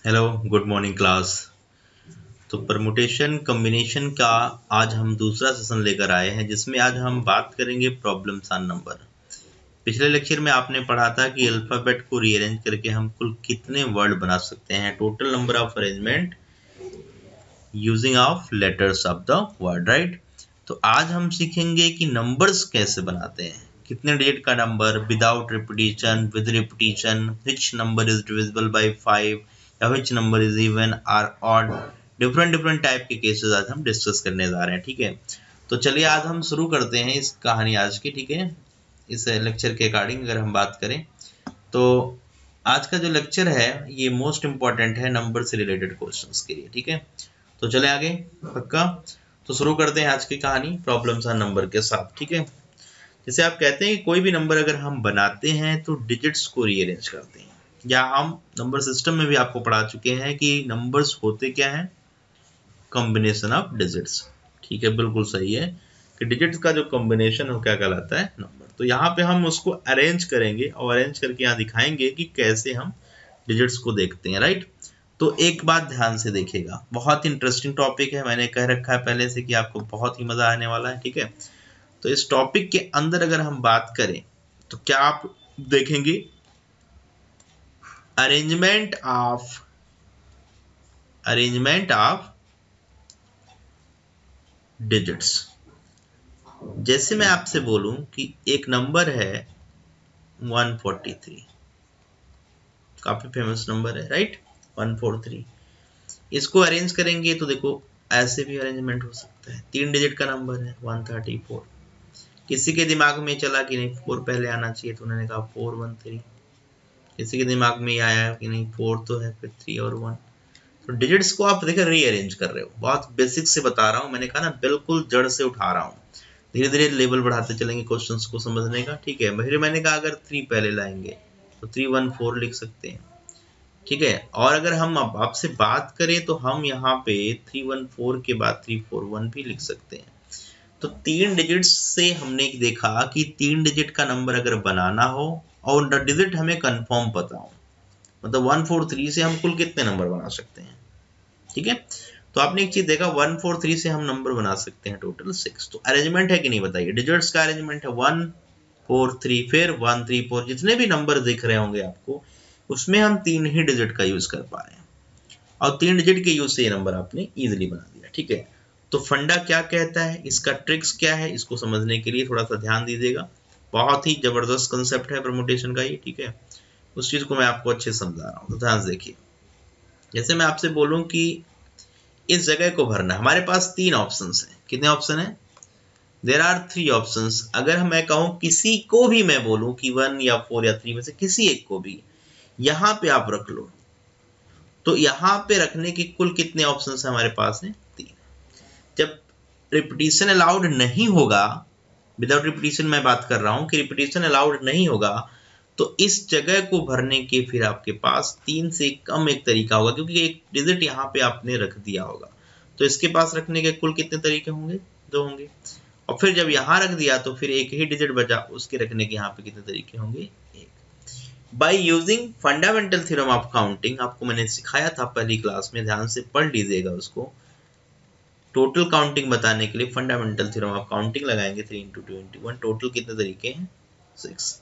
Hello good morning class. तो permutation combination का आज हम दूसरा सेशन लेकर आए हैं जिसमें आज हम बात करेंगे प्रॉब्लम्स ऑन नंबर। पिछले लेक्चर में आपने पढ़ा था कि अल्फ़ाबेट को रीअरेंज करके हम कुल कितने वर्ड बना सकते हैं, total number of arrangement using of letters of the word, right. तो आज हम सीखेंगे कि नंबर्स कैसे बनाते हैं, कितने डिजिट का number, without repetition, with repetition, which number is divisible by 5 या विच नंबर इज इवन और ऑड। डिफरेंट डिफरेंट टाइप के केसेस आज हम डिस्कस करने जा रहे हैं, ठीक है। तो चलिए आज हम शुरू करते हैं इस कहानी आज की, ठीक है। इस लेक्चर के अकॉर्डिंग अगर हम बात करें तो आज का जो लेक्चर है ये मोस्ट इम्पॉर्टेंट है नंबर से रिलेटेड क्वेश्चंस के लिए, ठीक है। तो चले आगे, पक्का। तो शुरू करते हैं आज की कहानी प्रॉब्लम्स ऑन नंबर के साथ, ठीक है। जैसे आप कहते हैं कि कोई भी नंबर अगर हम बनाते हैं तो डिजिट्स को रीअरेंज करते हैं, या हम नंबर सिस्टम में भी आपको पढ़ा चुके हैं कि नंबर्स होते क्या हैं, कॉम्बिनेशन ऑफ डिजिट्स, ठीक है। बिल्कुल सही है कि डिजिट्स का जो कॉम्बिनेशन है क्या कहलाता है, नंबर। तो यहाँ पे हम उसको अरेंज करेंगे और अरेंज करके यहाँ दिखाएंगे कि कैसे हम डिजिट्स को देखते हैं, राइट। तो एक बात ध्यान से देखिएगा, बहुत इंटरेस्टिंग टॉपिक है, मैंने कह रखा है पहले से कि आपको बहुत ही मजा आने वाला है, ठीक है। तो इस टॉपिक के अंदर अगर हम बात करें तो क्या आप देखेंगे, अरेंजमेंट ऑफ डिजिट्स। जैसे मैं आपसे बोलूं कि एक नंबर है 143, काफी फेमस नंबर है, राइट। 143, इसको अरेंज करेंगे तो देखो ऐसे भी अरेंजमेंट हो सकता है। 3 डिजिट का नंबर है 134, किसी के दिमाग में चला कि नहीं 4 पहले आना चाहिए, तो उन्होंने कहा 413। किसी के दिमाग में आया कि नहीं 4 तो है, फिर 3 और 1। तो डिजिट्स को आप देखिए रीअरेंज कर रहे हो, बहुत बेसिक से बता रहा हूँ, मैंने कहा ना बिल्कुल जड़ से उठा रहा हूँ। धीरे धीरे लेवल बढ़ाते चलेंगे क्वेश्चंस को समझने का, ठीक है। फिर मैंने कहा अगर 3 पहले लाएंगे तो 314 लिख सकते हैं, ठीक है। और अगर हम अब आपसे बात करें तो हम यहाँ पे 314 के बाद 341 भी लिख सकते हैं। तो 3 डिजिट्स से हमने देखा कि 3 डिजिट का नंबर अगर बनाना हो और डिजिट हमें कंफर्म पता हो, मतलब 143 से हम कुल कितने नंबर बना सकते हैं, ठीक है। तो आपने एक चीज देखा, 143 से हम नंबर बना सकते हैं टोटल 6। तो अरेंजमेंट है कि नहीं बताइए, डिजिट्स का अरेंजमेंट है 143 फिर 134, जितने भी नंबर दिख रहे होंगे आपको उसमें हम 3 ही डिजिट का यूज कर पा रहे हैं, और 3 डिजिट के यूज से ये नंबर आपने इजीली बना दिया, ठीक है। तो फंडा क्या कहता है, इसका ट्रिक्स क्या है, इसको समझने के लिए थोड़ा सा ध्यान दीजिएगा। बहुत ही जबरदस्त कंसेप्ट है परमुटेशन का ये, ठीक है। उस चीज को मैं आपको अच्छे से समझा रहा हूँ, तो ध्यान से देखिए। जैसे मैं आपसे बोलूं कि इस जगह को भरना, हमारे पास 3 ऑप्शंस हैं। कितने ऑप्शन है, देर आर 3 ऑप्शंस। अगर मैं कहूं किसी को भी, मैं बोलूं कि 1 या 4 या 3 में से किसी एक को भी यहां पे आप रख लो, तो यहां पे रखने के कुल कितने ऑप्शंस हमारे पास हैं, 3। जब रिपीटिशन अलाउड नहीं होगा, विदाउट रिपीटिशन मैं बात कर रहा हूं कि रिपीटिशन अलाउड नहीं होगा, तो इस जगह को भरने के फिर आपके पास 3 से कम एक तरीका होगा, क्योंकि एक डिजिट यहाँ पे आपने रख दिया होगा। तो इसके पास रखने के कुल कितने तरीके होंगे, 2 होंगे। और फिर जब यहाँ रख दिया तो फिर एक ही डिजिट बचा, उसके रखने के यहाँ पे कितने तरीके होंगे, 1। By using fundamental theorem of counting, आपको मैंने सिखाया था पहली क्लास में, ध्यान से पढ़ लीजिएगा उसको। टोटल काउंटिंग बताने के लिए फंडामेंटल थ्योरम ऑफ काउंटिंग लगाएंगे, 3 into 21, टोटल कितने तरीके हैं, 6।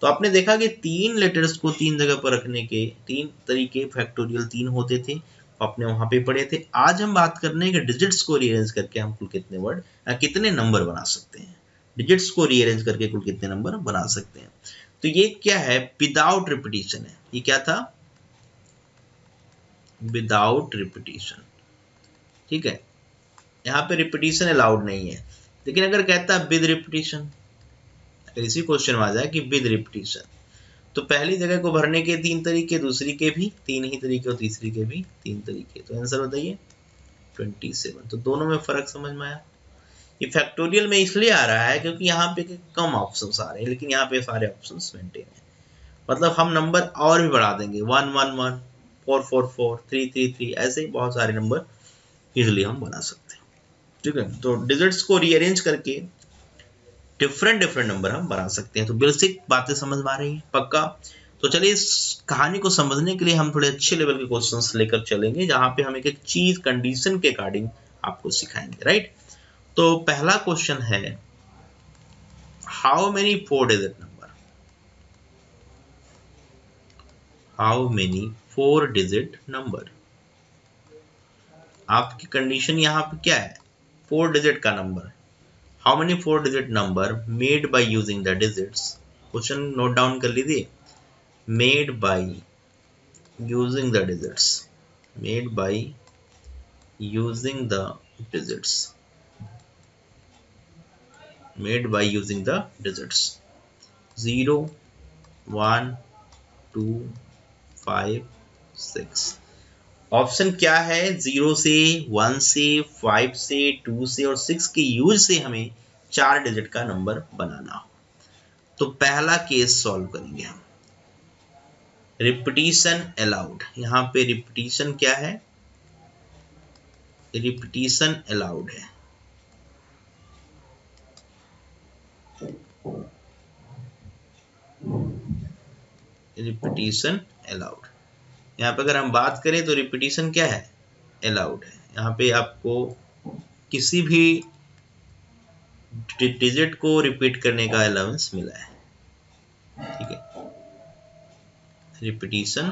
तो आपने देखा कि 3 लेटर्स को 3 जगह पर रखने के 3 तरीके, फैक्टोरियल 3 होते थे, आपने वहां पे पढ़े थे। आज हम बात करने के डिजिट्स को रीअरेंज करके हम कुल कितने वर्ड कितने नंबर बना सकते हैं, डिजिट्स को रीअरेंज करके कुल कितने नंबर बना सकते हैं। तो ये क्या है, विदाउट रिपीटिशन है। ये क्या था, विदाउट रिपीटिशन, ठीक है। यहाँ पे रिपीटिशन अलाउड नहीं है, लेकिन अगर कहता है विद रिपीटिशन, अगर इसी क्वेश्चन में आ जाए कि विद रिपीटिशन, तो पहली जगह को भरने के 3 तरीके, दूसरी के भी 3 ही तरीके और तीसरी के भी 3 तरीके। तो आंसर बताइए 27। तो दोनों में फर्क समझ में आया। ये फैक्टोरियल में इसलिए आ रहा है क्योंकि यहाँ पे कम ऑप्शंस आ रहे हैं, लेकिन यहाँ पे सारे ऑप्शंस मेंटेन है। मतलब हम नंबर और भी बढ़ा देंगे, 111, 444, 333, ऐसे बहुत सारे नंबर इजिली हम बना सकते हैं, ठीक है। तो डिजिट्स को रीअरेंज करके डिफरेंट नंबर हम बना सकते हैं। तो बेसिक बातें समझ में आ रही है, पक्का। तो चलिए इस कहानी को समझने के लिए हम थोड़े अच्छे लेवल के क्वेश्चंस लेकर चलेंगे, जहां पे हम एक एक चीज कंडीशन के अकॉर्डिंग आपको सिखाएंगे, राइट। तो पहला क्वेश्चन है, how many 4 digit number, how many 4 digit number. आपकी कंडीशन यहाँ पे क्या है, 4 डिजिट का number. How many 4 digit number made by using the digits, question note down कर लीजिए, made by using the digits, made by using the digits, made by using the digits 0 1 2 5 6। Option क्या है, 0 से 1 से 5 से 2 से और 6 के यूज से हमें 4 डिजिट का नंबर बनाना हो। तो पहला केस सॉल्व करेंगे हम, रिपीटिशन अलाउड। यहां पे रिपीटिशन क्या है, रिपीटिशन अलाउड है। रिपीटिशन अलाउड, यहाँ पे अगर हम बात करें तो रिपीटिशन क्या है, अलाउड है। यहाँ पे आपको किसी भी डिजिट को रिपीट करने का अलाउंस मिला है, ठीक है, रिपीटिशन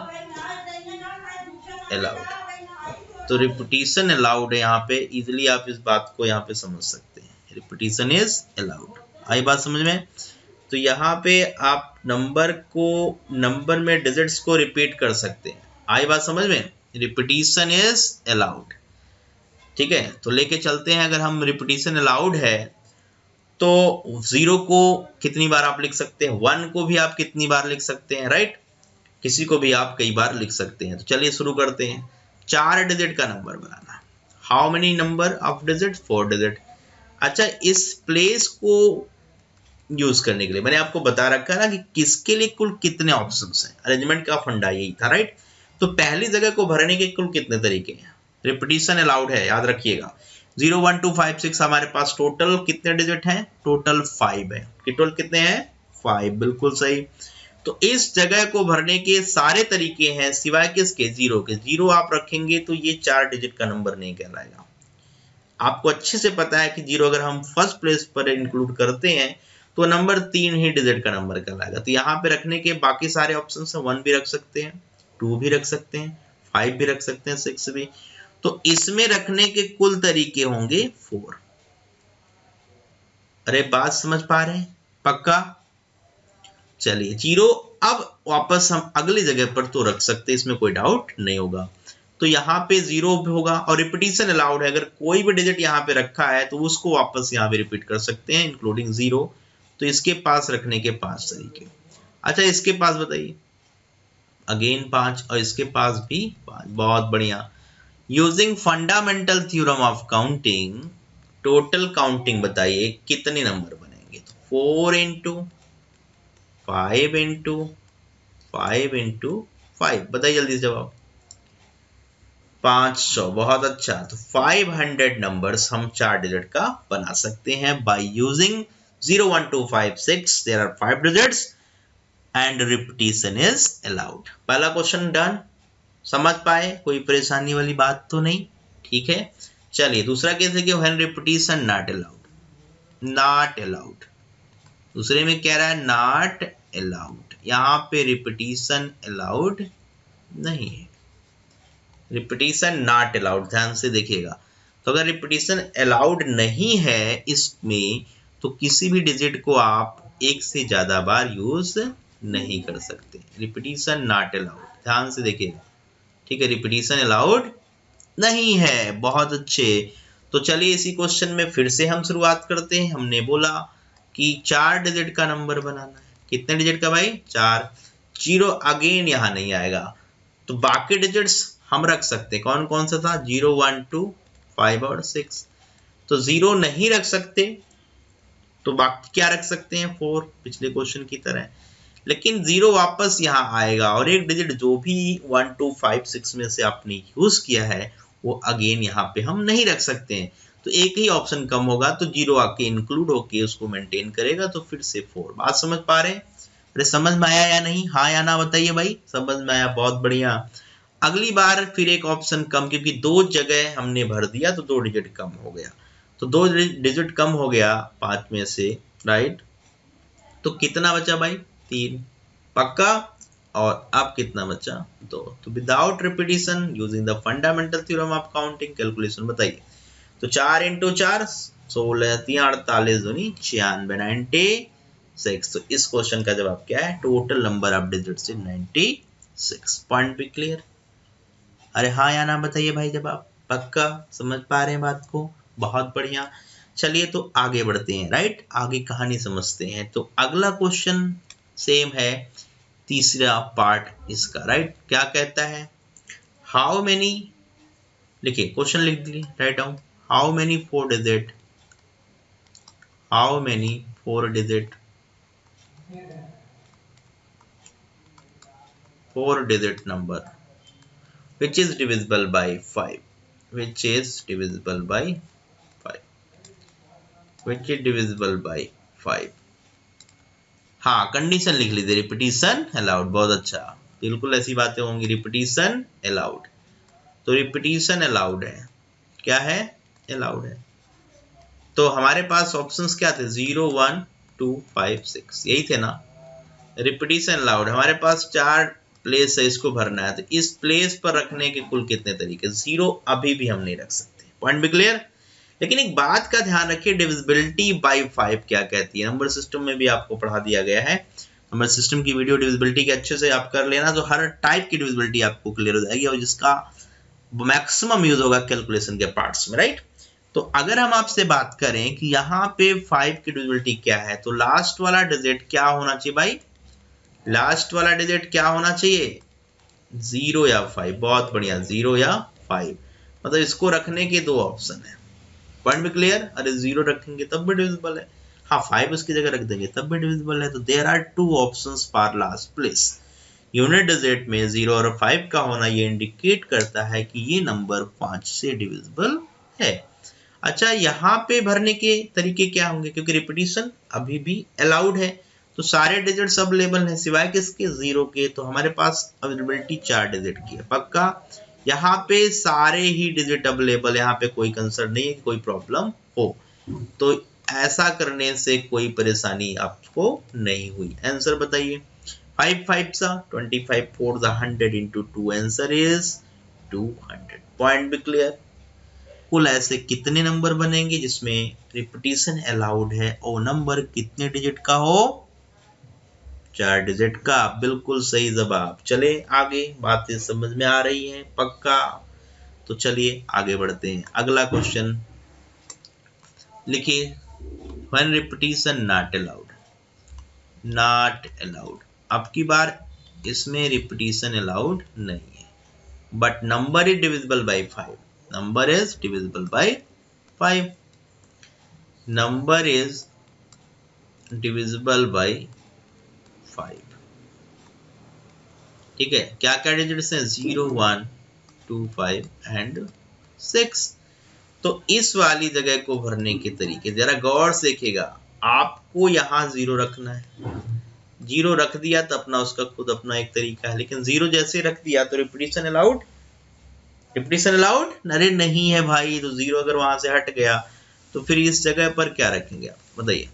अलाउड। तो रिपीटिशन अलाउड है, यहाँ पे इजिली आप इस बात को यहाँ पे समझ सकते हैं, रिपीटिशन इज अलाउड। आई बात समझ में। तो यहाँ पे आप नंबर में डिजिट्स को रिपीट कर सकते हैं, आई बात समझ में, रिपीटिशन इज अलाउड, ठीक है। तो लेके चलते हैं, अगर हम रिपीटिशन अलाउड है तो 0 को कितनी बार आप लिख सकते हैं, 1 को भी आप कितनी बार लिख सकते हैं, राइट, किसी को भी आप कई बार लिख सकते हैं। तो चलिए शुरू करते हैं, 4 डिजिट का number banana. How many number of digit, 4 digit. अच्छा, इस प्लेस को यूज करने के लिए मैंने आपको बता रखा है ना कि किसके लिए कुल कितने ऑप्शंस हैं, अरेंजमेंट का फंडा यही था, राइट। तो पहली जगह को भरने के कुल कितने तरीके हैं, रिपीटिशन अलाउड है, याद रखिएगा। 0 1 2 5 6 हमारे पास टोटल कितने डिजिट हैं, टोटल 5 है। टोटल कितने हैं, 5, बिल्कुल सही। तो इस जगह को भरने के सारे तरीके हैं सिवाय किसके, 0 के। 0 आप रखेंगे तो ये 4 डिजिट का नंबर नहीं कहलाएगा। आपको अच्छे से पता है कि 0 अगर हम फर्स्ट प्लेस पर इंक्लूड करते हैं तो नंबर 3 ही डिजिट का नंबर कहलाएगा। तो यहाँ पे रखने के बाकी सारे ऑप्शन है, 1 भी रख सकते हैं, 2 भी रख सकते हैं, 5 भी रख सकते हैं, 6 भी। तो इसमें रखने के कुल तरीके होंगे 4। अरे बात समझ पा रहे हैं, पक्का। चलिए 0 अब वापस हम अगली जगह पर तो रख सकते हैं, इसमें कोई डाउट नहीं होगा। तो यहाँ पे 0 भी होगा और रिपीटिशन अलाउड है, अगर कोई भी डिजिट यहाँ पे रखा है तो उसको वापस यहाँ पे रिपीट कर सकते हैं इंक्लूडिंग 0। तो इसके पास रखने के 5 तरीके। अच्छा, इसके पास बताइए, अगेन 5, और इसके पास भी 5, बहुत बढ़िया। Using fundamental theorem of counting, total counting बताइए कितने नंबर बनेंगे। तो 4 इंटू 5 इंटू 5 इंटू 5, बताइए जल्दी से जवाब। 500, बहुत अच्छा। तो 500 नंबर्स हम 4 डिजिट का बना सकते हैं by using 0 1 2 5 6, there are 5 digits and repetition is allowed. पहला क्वेश्चन डन, समझ पाए, कोई परेशानी वाली बात तो नहीं, ठीक है। चलिए दूसरा केस है कि when repetition not allowed, not allowed. दूसरे में कह रहा है नॉट अलाउड, यहाँ पे रिपीटिशन अलाउड नहीं है, रिपीटिशन नॉट अलाउड, ध्यान से देखिएगा। तो अगर रिपीटिशन अलाउड नहीं है इसमें तो किसी भी डिजिट को आप एक से ज्यादा बार यूज नहीं कर सकते, रिपीटिशन नॉट अलाउड, ध्यान से देखिएगा, ठीक है, रिपीटिशन अलाउड नहीं है। बहुत अच्छे। तो चलिए इसी क्वेश्चन में फिर से हम शुरुआत करते हैं। हमने बोला कि 4 डिजिट का नंबर बनाना है, कितने डिजिट का भाई, 4। 0 अगेन यहाँ नहीं आएगा, तो बाकी डिजिट्स हम रख सकते हैं, कौन कौन सा था, 0 1 2 5 और 6। तो 0 नहीं रख सकते तो बाकी क्या रख सकते हैं, 4, पिछले क्वेश्चन की तरह। लेकिन 0 वापस यहाँ आएगा और एक डिजिट जो भी 1 2 5 6 में से आपने यूज किया है वो अगेन यहाँ पे हम नहीं रख सकते हैं। तो एक ही ऑप्शन कम होगा, तो 0 आके इंक्लूड होके उसको मेंटेन करेगा, तो फिर से 4। बात समझ पा रहे हैं। अरे समझ में आया या नहीं, हाँ या ना बताइए भाई। समझ में आया, बहुत बढ़िया। अगली बार फिर एक ऑप्शन कम, क्योंकि 2 जगह हमने भर दिया तो 2 डिजिट कम हो गया। तो 2 डिजिट कम हो गया 5 में से, राइट। तो कितना बचा भाई, 3, पक्का। और अब कितना बचा, 2। तो without repetition using the fundamental theorem of counting, calculation बताइए। तो 4 × 4 16, 3 48 दूनी 96, 96। तो इस क्वेश्चन का जवाब क्या है, total number of digits 96। Point भी क्लियर। अरे हाँ या ना बताइए भाई जवाब, पक्का समझ पा रहे हैं बात को, बहुत बढ़िया। चलिए तो आगे बढ़ते हैं, राइट, आगे कहानी समझते हैं। तो अगला क्वेश्चन सेम है, तीसरा पार्ट इसका, राइट। क्या कहता है, हाउ मेनी, लिखिए क्वेश्चन लिख दिए, write down. How many 4 digit, how many 4 digit 4 digit number which is divisible by 5, which is divisible by 5, which is divisible by 5। हाँ, कंडीशन लिख लीजिए, रिपीटिशन अलाउड, बहुत अच्छा, बिल्कुल ऐसी बातें होंगी, रिपीटिशन अलाउड। तो रिपीटिशन अलाउड है, क्या है, अलाउड है। तो हमारे पास ऑप्शंस क्या थे, 0 1 2 5 6, यही थे ना। रिपीटिशन अलाउड, हमारे पास 4 प्लेस है, इसको भरना है। तो इस प्लेस पर रखने के कुल कितने तरीके, 0 अभी भी हम नहीं रख सकते। पॉइंट भी क्लियर। लेकिन एक बात का ध्यान रखिए, डिविजिबिलिटी बाय 5 क्या कहती है, नंबर सिस्टम में भी आपको पढ़ा दिया गया है। नंबर सिस्टम की वीडियो डिविजिबिलिटी के अच्छे से आप कर लेना, तो हर टाइप की डिविजिबिलिटी आपको क्लियर हो जाएगी, और जिसका मैक्सिमम यूज होगा कैलकुलेशन के पार्ट्स में, राइट। तो अगर हम आपसे बात करें कि यहाँ पे 5 की डिविजिबिलिटी क्या है, तो लास्ट वाला डिजिट क्या होना चाहिए भाई, लास्ट वाला डिजिट क्या होना चाहिए, 0 या 5। बहुत बढ़िया, 0 या 5। मतलब इसको रखने के 2 ऑप्शन है। पॉइंट भी क्लियर। अरे 0 रखेंगे तब भी डिविजिबल है, हाँ 5 उसकी जगह रख देंगे तब भी डिविजिबल है। तो there are 2 options for last place. Unit digit में 0 और 5 का होना ये इंडिकेट करता है कि ये नंबर 5 से डिविजिबल है। अच्छा, यहाँ पे भरने के तरीके क्या होंगे, क्योंकि रिपीटिशन अभी भी अलाउड है, तो सारे डिजिट्स अवेलेबल हैं सिवाय किसके, 0 के। तो हमारे पास अवेलेबिलिटी 4 डिजिट की है, पक्का। यहाँ पे सारे ही डिजिट अवेलेबल, यहाँ पे कोई कंसर्न नहीं है कि कोई प्रॉब्लम हो। तो ऐसा करने से कोई परेशानी आपको नहीं हुई। आंसर बताइए, 5 5 सा 25, 4 100 into 2, आंसर इज 200। पॉइंट भी क्लियर। कुल ऐसे कितने नंबर बनेंगे जिसमें रिपीटिशन अलाउड है, और नंबर कितने डिजिट का हो, 4 डिजिट का। बिल्कुल सही जवाब। चले आगे, बातें समझ में आ रही हैं, पक्का। तो चलिए आगे बढ़ते हैं। अगला क्वेश्चन लिखिए, when repetition not allowed, not allowed. अब की बार इसमें रिपीटिशन अलाउड नहीं है, but number is divisible by 5, number is divisible by 5, number is divisible by 5। ठीक है, क्या क्या डिजिट्स हैं, 0 1 2 5 एंड 6। तो इस वाली जगह को भरने के तरीके जरा गौर से देखिएगा। आपको यहाँ 0 रखना है, 0 रख दिया तो अपना उसका खुद अपना एक तरीका है, लेकिन 0 जैसे रख दिया तो रिपीटिशन अलाउड, रिपीटिशन अलाउड अरे नहीं है भाई। तो 0 अगर वहां से हट गया तो फिर इस जगह पर क्या रखेंगे आप बताइए।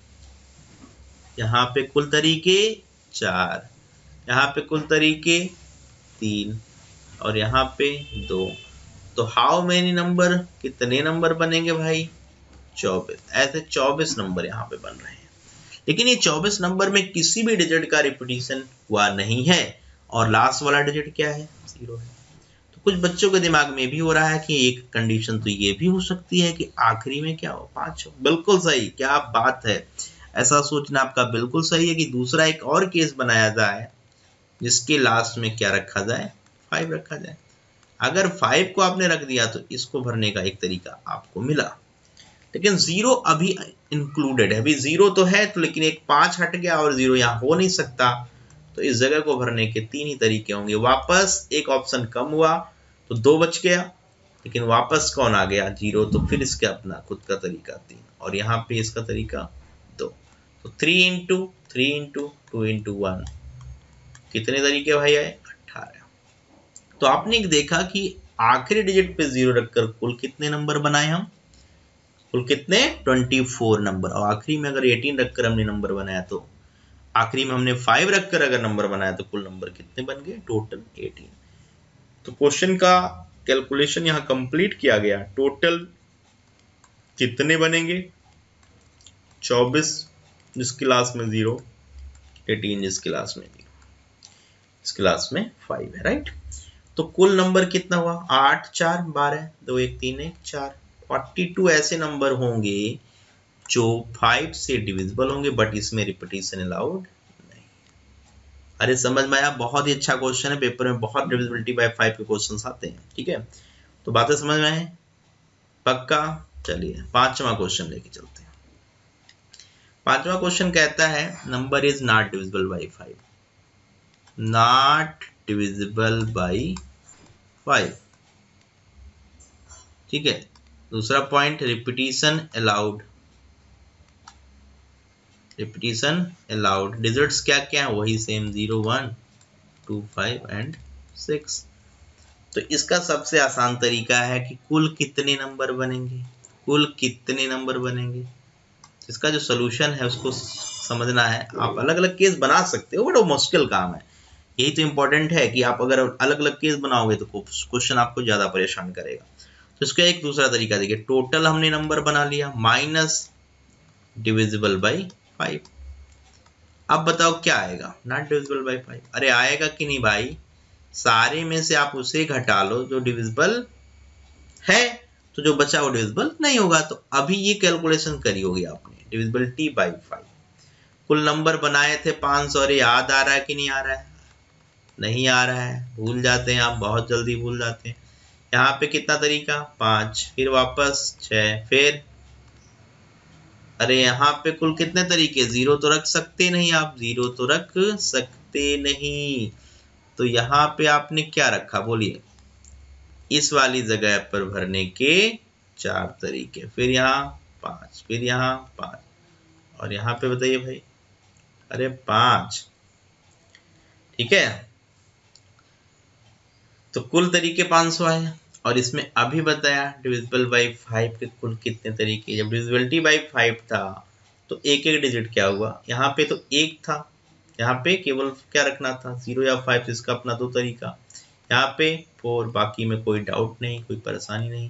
यहाँ पे कुल तरीके 4, यहाँ पे कुल तरीके 3, और यहाँ पे 2। तो हाउ मेनी नंबर, कितने नंबर बनेंगे भाई, 24। ऐसे 24 नंबर यहाँ पे बन रहे हैं, लेकिन ये 24 नंबर में किसी भी डिजिट का रिपीटिशन हुआ नहीं है, और लास्ट वाला डिजिट क्या है, 0 है। तो कुछ बच्चों के दिमाग में भी हो रहा है कि एक कंडीशन तो ये भी हो सकती है कि आखिरी में क्या हो, 5 हो। बिल्कुल सही, क्या बात है, ऐसा सोचना आपका बिल्कुल सही है कि दूसरा एक और केस बनाया जाए जिसके लास्ट में क्या रखा जाए, 5 रखा जाए। अगर 5 को आपने रख दिया तो इसको भरने का एक तरीका आपको मिला, लेकिन 0 अभी इंक्लूडेड है। अभी 0 तो है तो, लेकिन एक 5 हट गया और 0 यहाँ हो नहीं सकता। तो इस जगह को भरने के 3 ही तरीके होंगे। वापस एक ऑप्शन कम हुआ तो 2 बच गया, लेकिन वापस कौन आ गया, 0। तो फिर इसका अपना खुद का तरीका 3, और यहाँ पे इसका तरीका 2। तो 3 into 3 इंटू 2 इंटू 1, कितने तरीके भाई आए? 18। तो आपने देखा कि आखिरी डिजिट पे 0 रखकर कुल कितने नंबर बनाए हम? कुल कितने? 24 नंबर। और आखिरी में अगर 18 रखकर हमने नंबर बनाया तो आखिरी में हमने 5 रखकर अगर नंबर बनाया तो कुल नंबर कितने बन गए? टोटल 18। तो क्वेश्चन का कैलकुलेशन यहाँ कंप्लीट किया गया। टोटल कितने बनेंगे? 24 जिस क्लास में 0, 18 जिस क्लास में 0, इस क्लास में 5 है, राइट। तो कुल नंबर कितना हुआ? 8 4 12, 2 1 3 1 4, 42 ऐसे नंबर होंगे जो 5 से डिविजिबल होंगे, बट इसमें रिपीटिशन अलाउड नहीं। अरे समझ में आया? बहुत ही अच्छा क्वेश्चन है, पेपर में बहुत डिविजिबिलिटी बाय 5 के क्वेश्चंस आते हैं, ठीक है। तो बातें समझ में आए? पक्का? चलिए 5वां क्वेश्चन लेके चलते हैं। 5वां क्वेश्चन कहता है number is not divisible by 5, not divisible by 5, ठीक है। दूसरा point, repetition allowed, repetition allowed. Digits क्या क्या है? वही सेम 0 1 2 5 एंड 6। तो इसका सबसे आसान तरीका है कि कुल कितने नंबर बनेंगे, कुल कितने नंबर बनेंगे। इसका जो सोल्यूशन है उसको समझना है। आप अलग अलग केस बना सकते हो, बट वो मुश्किल काम है। यही तो इम्पोर्टेंट है कि आप अगर अलग अलग केस बनाओगे तो क्वेश्चन आपको ज्यादा परेशान करेगा। तो इसका एक दूसरा तरीका देखिए, टोटल हमने नंबर बना लिया माइनस डिविजिबल बाई 5। अब बताओ क्या आएगा? Not divisible by 5। अरे आएगा कि नहीं भाई? सारे में से आप उसे घटा लो जो डिविजिबल है, तो जो बचा वो डिविजिबल नहीं होगा। तो अभी ये कैलकुलेशन करी होगी आपने, डिविजिबिलिटी बाई 5। कुल नंबर बनाए थे 500। अरे याद आ रहा है कि नहीं आ रहा है? नहीं आ रहा है, भूल जाते हैं आप, बहुत जल्दी भूल जाते हैं। यहाँ पे कितना तरीका? 5, फिर वापस 6, फिर अरे यहाँ पे कुल कितने तरीके? 0 तो रख सकते नहीं आप, 0 तो रख सकते नहीं। तो यहाँ पे आपने क्या रखा बोलिए? इस वाली जगह पर भरने के 4 तरीके, फिर यहाँ 5, फिर यहाँ 5, और यहाँ पे बताइए भाई, अरे 5, ठीक है। तो कुल तरीके 500 आए। और इसमें अभी बताया डिविजिबल बाई 5 के कुल कितने तरीके। जब डिविजिबिलिटी बाई 5 था तो एक एक डिजिट क्या हुआ? यहाँ पे तो 1 था, यहाँ पे केवल क्या रखना था? 0 या 5। इसका अपना 2 तरीका। यहाँ पे 4, बाकी में कोई डाउट नहीं, कोई परेशानी नहीं,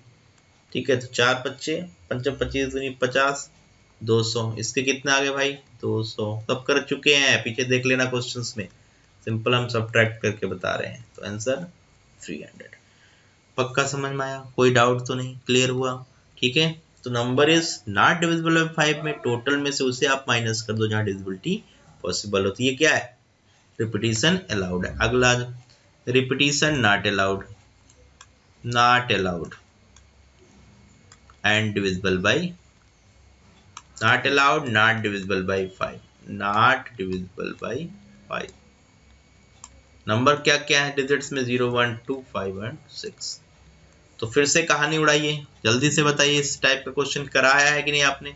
ठीक है। तो 4 बच्चे 5 25 दूनी 50, 200। इसके कितने आ गए भाई? 200। सब कर चुके हैं, पीछे देख लेना क्वेश्चंस में, सिंपल हम सब्ट्रैक्ट करके बता रहे हैं। तो आंसर 300। पक्का समझ में आया? कोई डाउट तो नहीं? क्लियर हुआ? ठीक है। तो number is not divisible by 5 में टोटल में से उसे आप माइनस कर दो जहां डिविजिबिलिटी पॉसिबल होती है। ये क्या है? रिपीटिशन अलाउड है। अगला repetition not allowed, not allowed and divisible by, not allowed, not divisible by 5, not divisible by 5। Number क्या क्या है डिजिट्स में? 0 1 2 5 एंड 6। तो फिर से कहानी उड़ाइए, जल्दी से बताइए इस टाइप का क्वेश्चन कराया है कि नहीं आपने।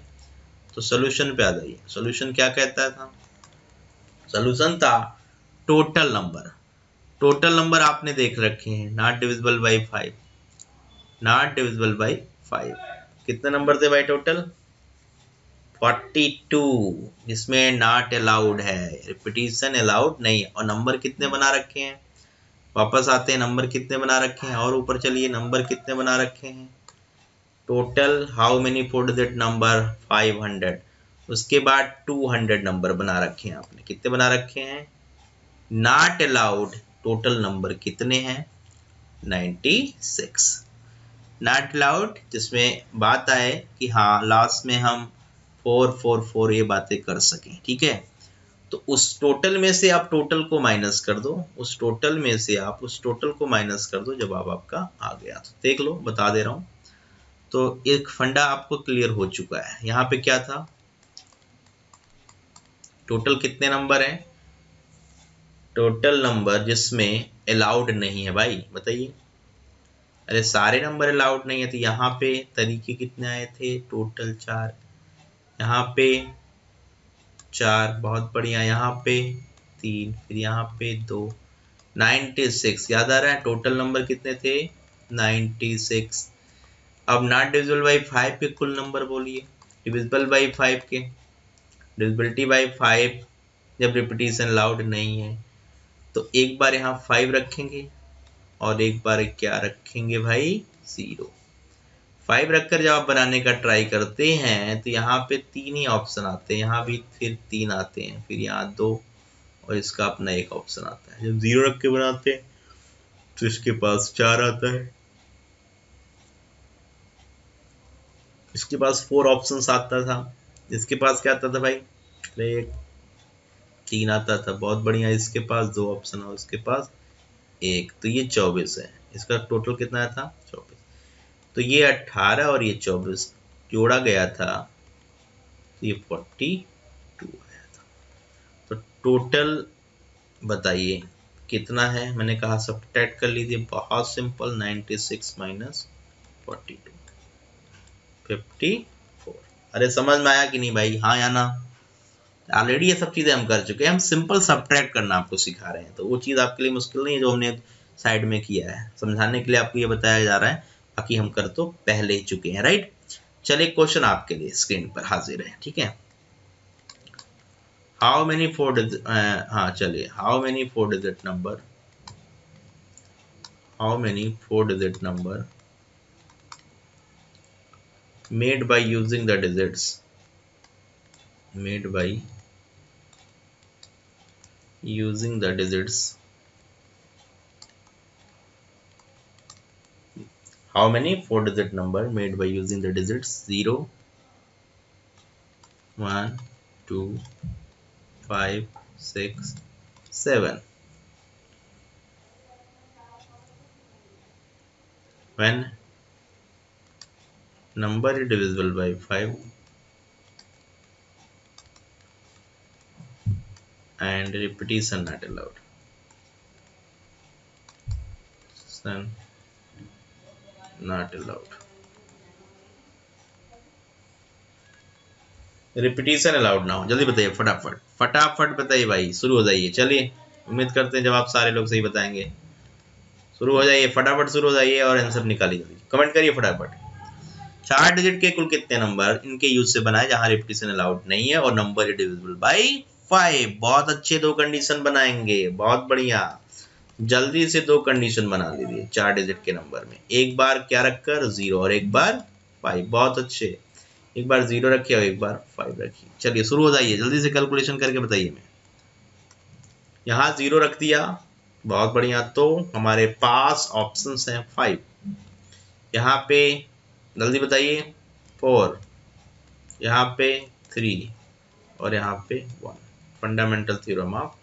तो सोल्यूशन पे आ जाइए। सोल्यूशन क्या कहता था? सोल्यूशन था टोटल नंबर। टोटल नंबर आपने देख रखे हैं, not divisible by 5, not divisible by 5। कितने नंबर थे भाई टोटल? 42, जिसमें नॉट अलाउड है, रिपीटिशन अलाउड नहीं है। और नंबर कितने बना रखे हैं? वापस आते हैं, नंबर कितने बना रखे हैं? और ऊपर चलिए, नंबर कितने बना रखे हैं? Total how many 4 digit number? 500। उसके बाद 200 नंबर बना रखे हैं आपने। कितने बना रखे हैं? नॉट अलाउड टोटल नंबर कितने हैं? 96। नॉट अलाउड जिसमें बात आए कि हाँ लास्ट में हम 4 4 4 ये बातें कर सकें, ठीक है। तो उस टोटल में से आप टोटल को माइनस कर दो, उस टोटल में से आप उस टोटल को माइनस कर दो, जवाब आपका आ गया। तो देख लो, बता दे रहा हूं। तो एक फंडा आपको क्लियर हो चुका है। यहाँ पे क्या था? टोटल कितने नंबर हैं? टोटल नंबर जिसमें अलाउड नहीं है भाई, बताइए। अरे सारे नंबर अलाउड नहीं है। तो यहाँ पे तरीके कितने आए थे? टोटल 4। यहाँ पे 4, बहुत बढ़िया। यहाँ पे 3, फिर यहाँ पे 2, 96। याद आ रहा है टोटल नंबर कितने थे? 96। अब नॉट डिविजिबल बाई 5 के कुल नंबर बोलिए, डिविजिबल बाई 5 के, डिविजिबिलिटी बाई 5 जब रिपीटिशन लाउड नहीं है तो एक बार यहाँ 5 रखेंगे और एक बार क्या रखेंगे भाई? 0। 5 रखकर जब आप बनाने का ट्राई करते हैं तो यहाँ पे 3 ही ऑप्शन आते हैं, यहाँ भी फिर 3 आते हैं, फिर यहाँ 2 और इसका अपना एक ऑप्शन आता है। जब 0 रख के बनाते हैं तो इसके पास 4 आता है, इसके पास 4 ऑप्शंस आता था, इसके पास क्या आता था भाई? 1 3 आता था, बहुत बढ़िया। इसके पास 2 ऑप्शन है, इसके पास 1, तो ये 24 है। इसका टोटल कितना था? 24। तो ये 18 और ये 24 जोड़ा गया था तो ये 42 आया था। तो टोटल बताइए कितना है? मैंने कहा सब्ट्रैक्ट कर लीजिए, बहुत सिंपल। 96 माइनस 42, 54। अरे समझ में आया कि नहीं भाई? हाँ या ना? ऑलरेडी ये सब चीजें हम कर चुके हैं, हम सिंपल सब्ट्रैक्ट करना आपको सिखा रहे हैं, तो वो चीज आपके लिए मुश्किल नहीं है जो हमने साइड में किया है। समझाने के लिए आपको ये बताया जा रहा है, बाकी हम कर तो पहले ही चुके हैं, राइट। चलिए क्वेश्चन आपके लिए स्क्रीन पर हाजिर है, ठीक है। हाउ मेनी 4 डिजिट, हाँ चलिए, how many 4 digit number, how many 4 digit number made by using the digits, made by using the digits, how many 4 digit number made by using the digits 0 1 2 5 6 7 when number is divisible by 5 and repetition not allowed, not allowed, repetition allowed ना हो। जल्दी बताइए, फटाफट फटाफट बताइए भाई, शुरू हो जाइए। चलिए उम्मीद करते हैं जवाब सारे लोग सही बताएंगे। शुरू हो जाइए, फटाफट शुरू हो जाइए और आंसर निकालिए, जल्दी कमेंट करिए फटाफट। 4 डिजिट के कुल कितने नंबर इनके यूज से बनाए जहां रिपीटिशन अलाउड नहीं है और नंबर इज डिविजिबल बाय 5? बहुत अच्छे 2 कंडीशन बनाएंगे, बहुत बढ़िया। जल्दी से 2 कंडीशन बना लीजिए 4 डिजिट के नंबर में, एक बार क्या रखकर 0 और एक बार 5। बहुत अच्छे, एक बार 0 रखिए और एक बार 5 रखिए। चलिए शुरू हो जाइए, जल्दी से कैलकुलेशन करके बताइए। मैं यहाँ 0 रख दिया, बहुत बढ़िया। तो हमारे पास ऑप्शंस हैं 5, यहाँ पे जल्दी बताइए 4, यहाँ पे 3 और यहाँ पे 1। फंडामेंटल थ्योरम ऑफ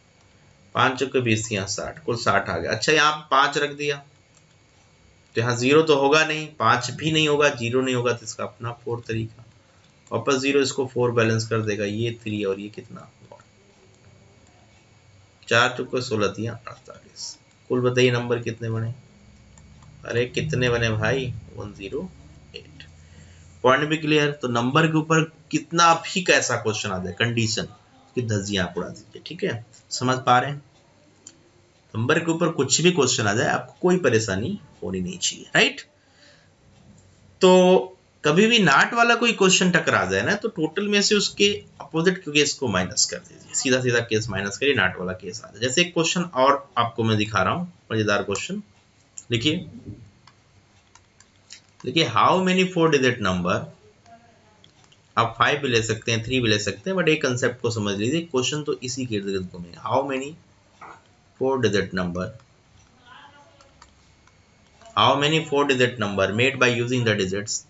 5 चौके 20 यहाँ 60, कुल 60 आ गया। अच्छा यहाँ 5 रख दिया तो यहाँ 0 तो होगा नहीं, 5 भी नहीं होगा, 0 नहीं होगा, तो इसका अपना 4 तरीका, वापस 0, इसको 4 बैलेंस कर देगा, ये 3 और ये कितना 1। 4 चौके 16 दिया 48। कुल बताइए नंबर कितने बने? अरे कितने बने भाई? 108। पॉइंट भी क्लियर। तो नंबर के ऊपर कितना भी कैसा क्वेश्चन आ जाए, कंडीशन की धज्जियां आप उड़ा दीजिए, ठीक है। समझ पा रहे हैं? नंबर के ऊपर कुछ भी क्वेश्चन आ जाए, आपको कोई परेशानी होनी नहीं चाहिए, राइट। तो कभी भी नाट वाला कोई क्वेश्चन टकरा जाए ना, तो टोटल में से उसके अपोजिट केस को माइनस कर दीजिए, सीधा सीधा केस माइनस करिए, नाट वाला केस आ जाए। जैसे एक क्वेश्चन और आपको मैं दिखा रहा हूं, मजेदार क्वेश्चन। देखिए देखिए, हाउ मेनी 4 डिजिट नंबर, आप 5 भी ले सकते हैं, 3 भी ले सकते हैं, बट एक कंसेप्ट को समझ लीजिए, क्वेश्चन तो इसी के इर्द गिर्द घूमेगा। How many 4 digit number, how many 4 digit number made by using the digits,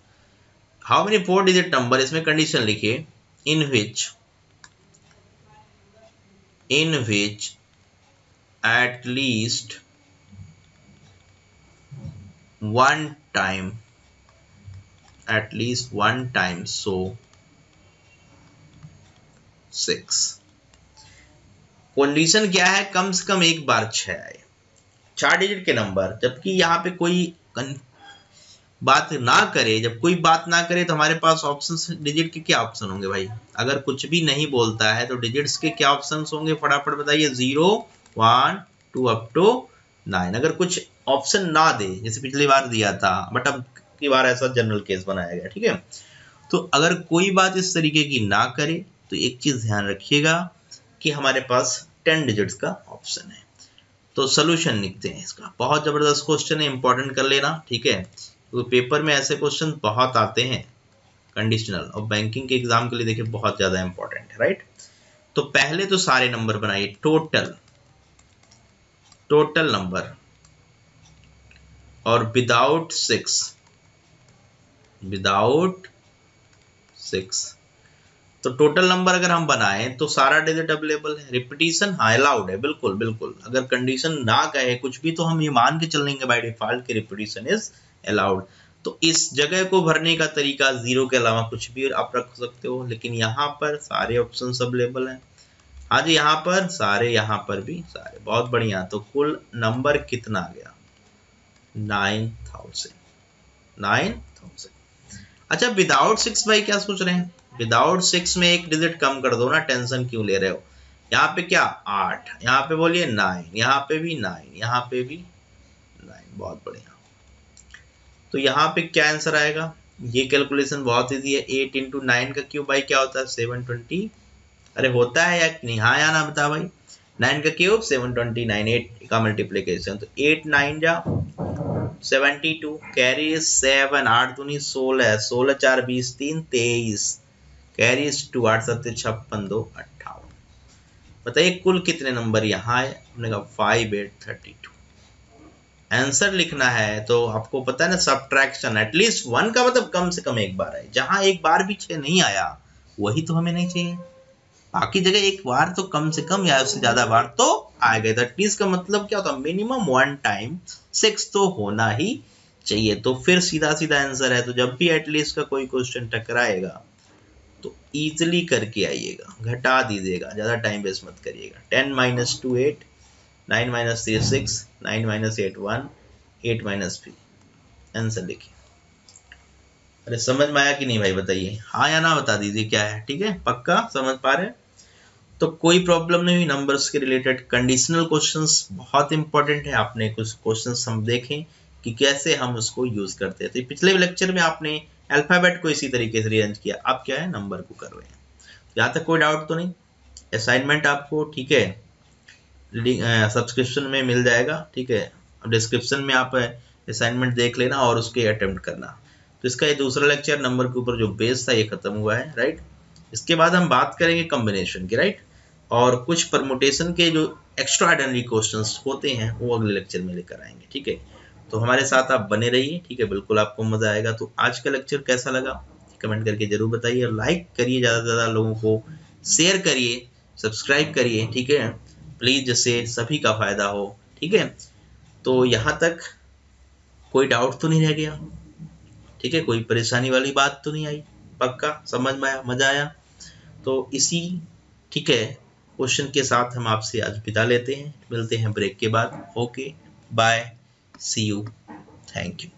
how many 4 digit number, इसमें कंडीशन लिखिए, इन विच at least one time, so 6। Condition क्या है? कम से कम एक बार 6 आए 4 डिजिट के नंबर, जबकि यहाँ पे कोई बात ना करे, जब कोई बात ना करे तो हमारे पास ऑप्शन, डिजिट के क्या ऑप्शन होंगे भाई? अगर कुछ भी नहीं बोलता है तो डिजिट्स के क्या ऑप्शन होंगे? फटाफट बताइए। 0 1 2 अप टू 9। अगर कुछ ऑप्शन ना दे, जैसे पिछली बार दिया था, बट अब की बार ऐसा जनरल केस बनाया गया, ठीक है। तो अगर कोई बात इस तरीके की ना करे तो एक चीज ध्यान रखिएगा कि हमारे पास 10 डिजिट्स का ऑप्शन है। तो सोल्यूशन लिखते हैं इसका। बहुत जबरदस्त क्वेश्चन है, इंपॉर्टेंट कर लेना, ठीक है। तो पेपर में ऐसे क्वेश्चन बहुत आते हैं कंडीशनल, और बैंकिंग के एग्जाम के लिए देखिए बहुत ज्यादा इंपॉर्टेंट है, राइट। तो पहले तो सारे नंबर बनाइए, टोटल नंबर, और विदाउट 6। तो टोटल नंबर अगर हम बनाएं तो सारा डिजिट अवेलेबल है। रिपीटिशन हाँ अलाउड है, बिल्कुल बिल्कुल। अगर कंडीशन ना कहे कुछ भी तो हम ये मान के चलेंगे बाय डिफॉल्ट कि रिपीटिशन इज अलाउड। तो इस जगह को भरने का तरीका 0 के अलावा कुछ भी आप रख सकते हो, लेकिन यहाँ पर सारे ऑप्शन अवेलेबल हैं। हाँ जी, यहाँ पर सारे, यहाँ पर भी सारे, बहुत बढ़िया। तो कुल नंबर कितना आ गया? 9000। अच्छा, विदाउट 6 भाई क्या सोच रहे हैं? विदाउट 6 में एक डिजिट कम कर दो ना, टेंशन क्यों ले रहे हो? यहाँ पे क्या 8, यहाँ पे बोलिए 9, यहाँ पे भी 9, यहाँ पे भी 9। बहुत बढ़िया। तो यहाँ पे क्या आंसर आएगा? ये कैलकुलेशन बहुत इजी है। 8 इंटू 9 का क्यूब भाई क्या होता है? 720। अरे होता है या नहीं? हाँ या ना बता भाई। 9 का क्यूब 729, 8 का मल्टीप्लीकेशन, तो 8 9 जा 72, कैरी 7, 8 दूनी 16, 16 4 20 3 23, कैरी 2, 8 7 56, 2 58। बताइए कुल कितने नंबर यहाँ है? हमने कहा 5 8 32। आंसर लिखना है तो आपको पता है ना, सब्ट्रैक्शन एटलीस्ट 1 का मतलब कम से कम एक बार है। जहां एक बार भी 6 नहीं आया वही तो हमें नहीं चाहिए। बाकी जगह एक बार तो कम से कम या उससे ज्यादा बार तो आ गए। एटलीस्ट का मतलब क्या होता है? मिनिमम 1 टाइम 6 तो होना ही चाहिए। तो फिर सीधा सीधा आंसर है। तो जब भी एटलीस्ट का कोई क्वेश्चन टकराएगा तो इजिली करके आइएगा, घटा दीजिएगा, ज्यादा टाइम वेस्ट मत करिएगा। 10 - 2 8, 9 - 3 6, 9 - 8 1, 8 - 3। आंसर लिखिए। अरे समझ में आया कि नहीं भाई? बताइए हाँ या ना बता दीजिए क्या है, ठीक है। पक्का समझ पा रहे हैं? तो कोई प्रॉब्लम नहीं हुई। नंबर्स के रिलेटेड कंडीशनल क्वेश्चंस बहुत इंपॉर्टेंट है। आपने कुछ क्वेश्चंस हम देखें कि कैसे हम उसको यूज करते हैं। तो पिछले लेक्चर में आपने अल्फाबेट को इसी तरीके से रीअरेंज किया, अब क्या है नंबर को कर रहे हैं। यहाँ तक कोई डाउट तो नहीं? असाइनमेंट आपको, ठीक है, सब्सक्रिप्शन में मिल जाएगा, ठीक है। अब डिस्क्रिप्शन में आप असाइनमेंट देख लेना और उसके अटेम्प्ट करना। तो इसका ये दूसरा लेक्चर नंबर के ऊपर जो बेस था ये खत्म हुआ है, राइट। इसके बाद हम बात करेंगे कॉम्बिनेशन की, राइट, और कुछ परमुटेशन के जो एक्स्ट्रा ऑर्डिनरी क्वेश्चंस होते हैं वो अगले लेक्चर में लेकर आएंगे, ठीक है। तो हमारे साथ आप बने रहिए, ठीक है, बिल्कुल आपको मजा आएगा। तो आज का लेक्चर कैसा लगा कमेंट करके जरूर बताइए, और लाइक करिए, ज़्यादा से ज़्यादा लोगों को शेयर करिए, सब्सक्राइब करिए, ठीक है प्लीज़, जिससे सभी का फायदा हो, ठीक है। तो यहाँ तक कोई डाउट तो नहीं रह गया? ठीक है, कोई परेशानी वाली बात तो नहीं आई? पक्का समझ में आया, मजा आया? तो इसी, ठीक है, क्वेश्चन के साथ हम आपसे आज विदा लेते हैं। मिलते हैं ब्रेक के बाद। Okay bye, see you, thank you.